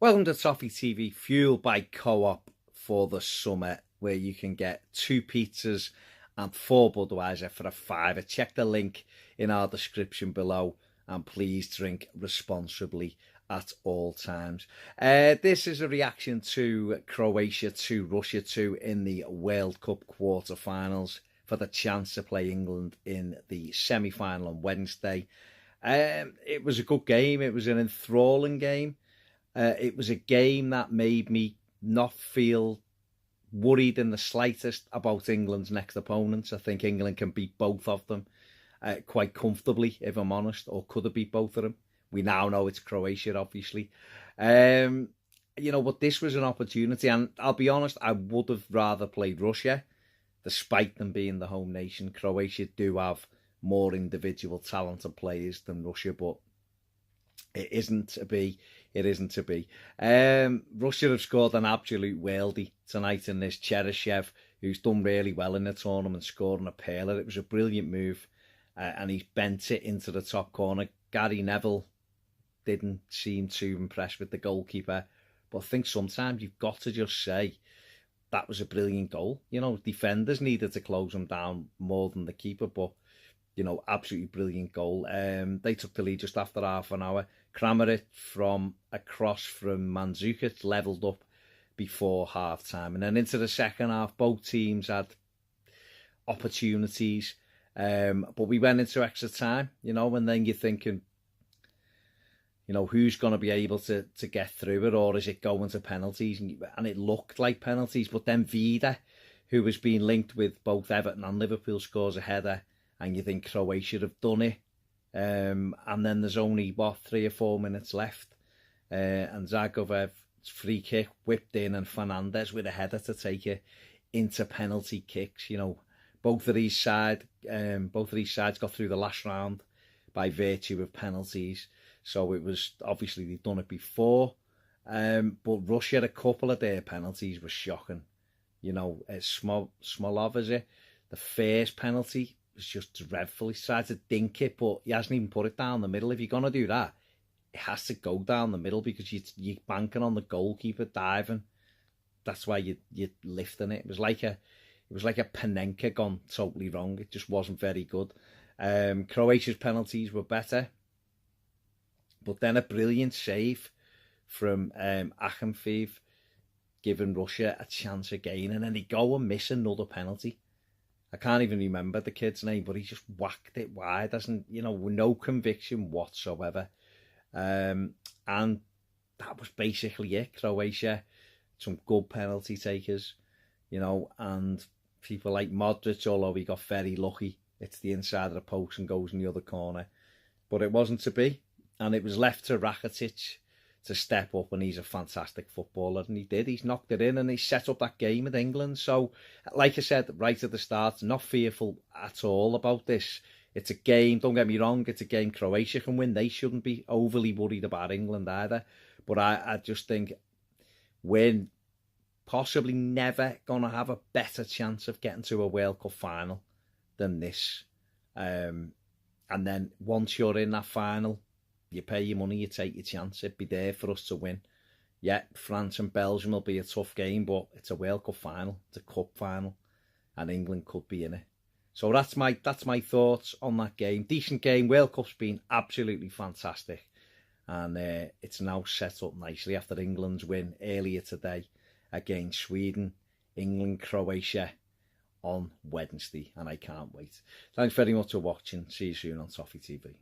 Welcome to Toffee TV, fueled by Co-op for the summer, where you can get 2 pizzas and 4 Budweiser for a fiver. Check the link in our description below, and please drink responsibly at all times. This is a reaction to Croatia 2, Russia 2 in the World Cup quarter-finals for the chance to play England in the semi-final on Wednesday. It was a good game. It was an enthralling game. It was a game that made me not feel worried in the slightest about England's next opponents. I think England can beat both of them quite comfortably, if I'm honest, or could have beat both of them. We now know it's Croatia, obviously. But this was an opportunity, and I'll be honest, I would have rather played Russia, despite them being the home nation. Croatia do have more individual talented players than Russia, but it isn't to be. It isn't to be. Russia have scored an absolute worldie tonight in this. Cheryshev, who's done really well in the tournament, scoring a peeler. It was a brilliant move, and he's bent it into the top corner. Gary Neville didn't seem too impressed with the goalkeeper, but I think sometimes you've got to just say that was a brilliant goal. Defenders needed to close him down more than the keeper, but absolutely brilliant goal. They took the lead just after half an hour. Kramaric from a cross from Mandzukic levelled up before half-time. And then into the second half, both teams had opportunities. But we went into extra time, and then you're thinking, who's going to be able to get through it, or is it going to penalties? And it looked like penalties, but then Vida, who was being linked with both Everton and Liverpool, scores a header, and you think Croatia have done it. And then there's only, 3 or 4 minutes left. And Zagovev's free kick whipped in, and Fernandez with a header to take it into penalty kicks. Both of these sides got through the last round by virtue of penalties. So it was, obviously, they've done it before. But Russia, a couple of their penalties were shocking. Smolov, is it? The first penalty was just dreadful. He tried to dink it, but he hasn't even put it down the middle. If you're going to do that, it has to go down the middle, because you're banking on the goalkeeper diving. That's why you're lifting it. It was like a Panenka gone totally wrong. It just wasn't very good. Croatia's penalties were better, but then a brilliant save from Akinfeev, giving Russia a chance again, and then he go and miss another penalty. I can't even remember the kid's name, but he just whacked it wide, with no conviction whatsoever. And that was basically it. Croatia, some good penalty takers, and people like Modric, although he got very lucky, it's the inside of the post and goes in the other corner. But it wasn't to be, and it was left to Rakitic to step up, and he's a fantastic footballer, and he did. He's knocked it in, and he set up that game with England. So, like I said right at the start, not fearful at all about this. It's a game, don't get me wrong, it's a game Croatia can win. They shouldn't be overly worried about England either. But I just think we're possibly never going to have a better chance of getting to a World Cup final than this. And then once you're in that final, you pay your money, you take your chance. It'd be there for us to win. Yeah, France and Belgium will be a tough game, but it's a World Cup final. It's a cup final, and England could be in it. So that's my thoughts on that game. Decent game. World Cup's been absolutely fantastic, and it's now set up nicely after England's win earlier today against Sweden. England, Croatia on Wednesday, and I can't wait. Thanks very much for watching. See you soon on Toffee TV.